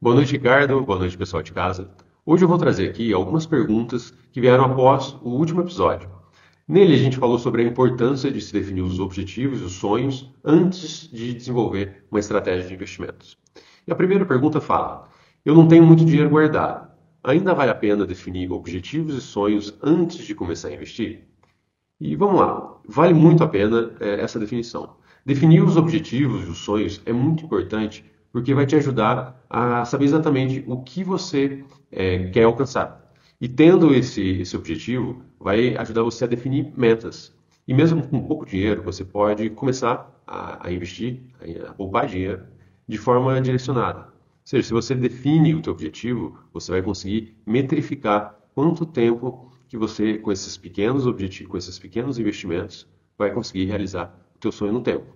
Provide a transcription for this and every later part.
Boa noite, Ricardo. Boa noite, pessoal de casa. Hoje eu vou trazer aqui algumas perguntas que vieram após o último episódio. Nele a gente falou sobre a importância de se definir os objetivos e os sonhos antes de desenvolver uma estratégia de investimentos. E a primeira pergunta fala: eu não tenho muito dinheiro guardado. Ainda vale a pena definir objetivos e sonhos antes de começar a investir? E vamos lá, vale muito a pena essa definição. Definir os objetivos e os sonhos é muito importante porque vai te ajudar a saber exatamente o que você quer alcançar. E tendo esse objetivo, vai ajudar você a definir metas. E mesmo com pouco dinheiro, você pode começar a investir, a poupar dinheiro de forma direcionada. Ou seja, se você define o teu objetivo, você vai conseguir metrificar quanto tempo que você, com esses pequenos objetivos, com esses pequenos investimentos, vai conseguir realizar o teu sonho no tempo.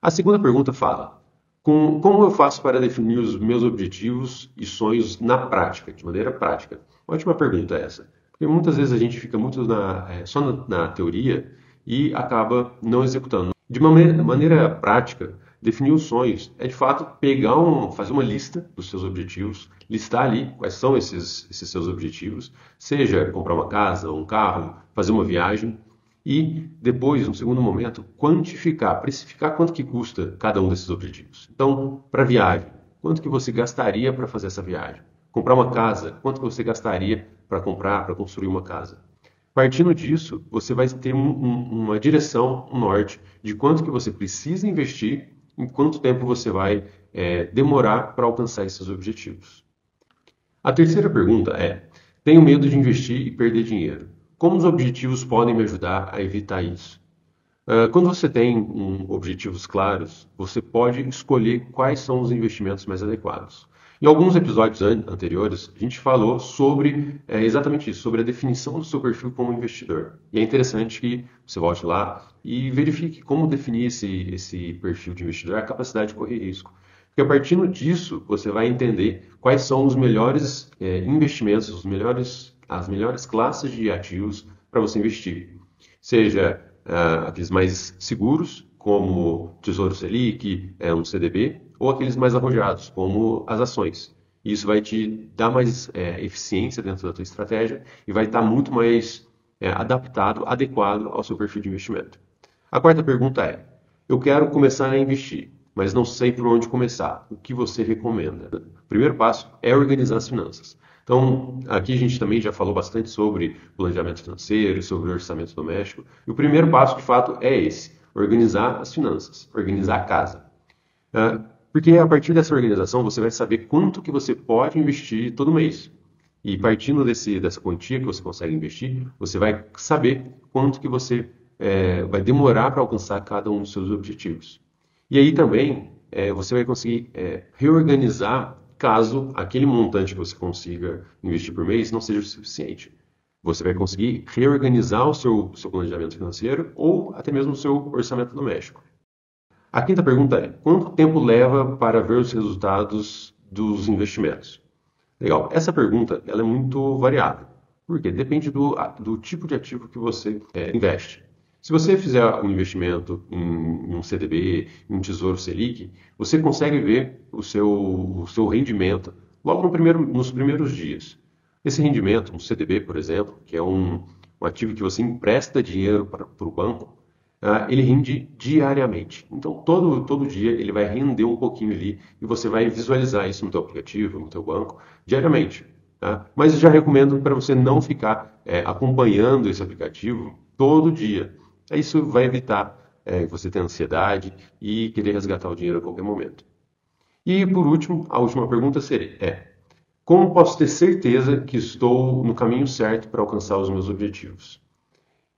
A segunda pergunta fala: como eu faço para definir os meus objetivos e sonhos na prática, de maneira prática? Ótima pergunta essa, porque muitas vezes a gente fica muito só na teoria e acaba não executando. De maneira prática, definir os sonhos é de fato fazer uma lista dos seus objetivos, listar ali quais são esses seus objetivos, seja comprar uma casa, um carro, fazer uma viagem, e depois, no segundo momento, quantificar, precificar quanto que custa cada um desses objetivos. Então, para viagem, quanto que você gastaria para fazer essa viagem? Comprar uma casa, quanto que você gastaria para construir uma casa? Partindo disso, você vai ter uma direção, um norte, de quanto que você precisa investir, em quanto tempo você vai demorar para alcançar esses objetivos. A terceira pergunta é: tenho medo de investir e perder dinheiro. Como os objetivos podem me ajudar a evitar isso? Quando você tem objetivos claros, você pode escolher quais são os investimentos mais adequados. Em alguns episódios anteriores, a gente falou sobre exatamente isso, sobre a definição do seu perfil como investidor. E é interessante que você volte lá e verifique como definir esse perfil de investidor, a capacidade de correr risco. Porque a partir disso, você vai entender quais são os melhores investimentos, as melhores classes de ativos para você investir. Seja aqueles mais seguros, como Tesouro Selic, um CDB, ou aqueles mais arrojados, como as ações. Isso vai te dar mais eficiência dentro da tua estratégia e vai estar muito mais adequado ao seu perfil de investimento. A quarta pergunta é: eu quero começar a investir, mas não sei por onde começar. O que você recomenda? O primeiro passo é organizar as finanças. Então, aqui a gente também já falou bastante sobre planejamento financeiro, sobre orçamento doméstico. E o primeiro passo, de fato, é esse: organizar as finanças, organizar a casa. Porque a partir dessa organização você vai saber quanto que você pode investir todo mês. E partindo dessa quantia que você consegue investir, você vai saber quanto que você vai demorar para alcançar cada um dos seus objetivos. E aí também você vai conseguir reorganizar caso aquele montante que você consiga investir por mês não seja o suficiente. Você vai conseguir reorganizar o seu planejamento financeiro ou até mesmo o seu orçamento doméstico. A quinta pergunta é: quanto tempo leva para ver os resultados dos investimentos? Legal. Essa pergunta ela é muito variável. Por quê? Depende do tipo de ativo que você investe. Se você fizer um investimento em um CDB, em um Tesouro Selic, você consegue ver o seu rendimento logo nos primeiros dias. Esse rendimento, um CDB, por exemplo, que é um ativo que você empresta dinheiro para o banco, ele rende diariamente. Então, todo dia ele vai render um pouquinho ali e você vai visualizar isso no teu aplicativo, no teu banco, diariamente. Tá? Mas eu já recomendo para você não ficar acompanhando esse aplicativo todo dia. Isso vai evitar você ter ansiedade e querer resgatar o dinheiro a qualquer momento. E, por último, a última pergunta seria: como posso ter certeza que estou no caminho certo para alcançar os meus objetivos?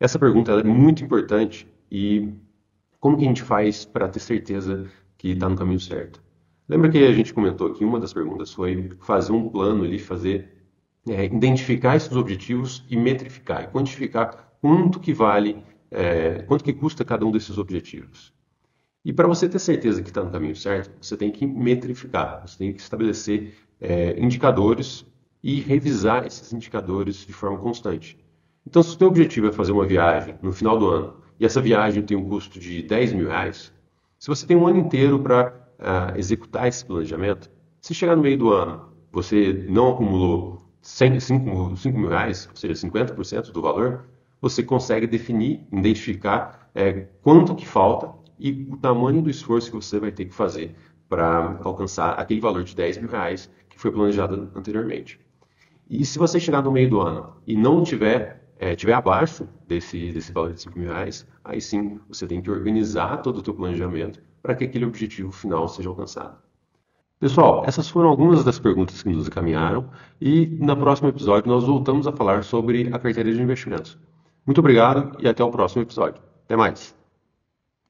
Essa pergunta é muito importante. E como que a gente faz para ter certeza que está no caminho certo? Lembra que a gente comentou que uma das perguntas foi fazer um plano ali, identificar esses objetivos e metrificar, e quantificar quanto que vale, quanto que custa cada um desses objetivos. E para você ter certeza que está no caminho certo, você tem que metrificar, você tem que estabelecer indicadores e revisar esses indicadores de forma constante. Então, se o teu objetivo é fazer uma viagem no final do ano, e essa viagem tem um custo de R$10.000, se você tem um ano inteiro para executar esse planejamento, Se chegar no meio do ano, você não acumulou 5 mil reais, ou seja, 50% do valor, você consegue definir, identificar quanto que falta e o tamanho do esforço que você vai ter que fazer para alcançar aquele valor de 10 mil reais que foi planejado anteriormente. E se você chegar no meio do ano e não tiver abaixo desse valor de 5 mil reais, aí sim você tem que organizar todo o teu planejamento para que aquele objetivo final seja alcançado. Pessoal, essas foram algumas das perguntas que nos encaminharam e no próximo episódio nós voltamos a falar sobre a carteira de investimentos. Muito obrigado e até o próximo episódio. Até mais!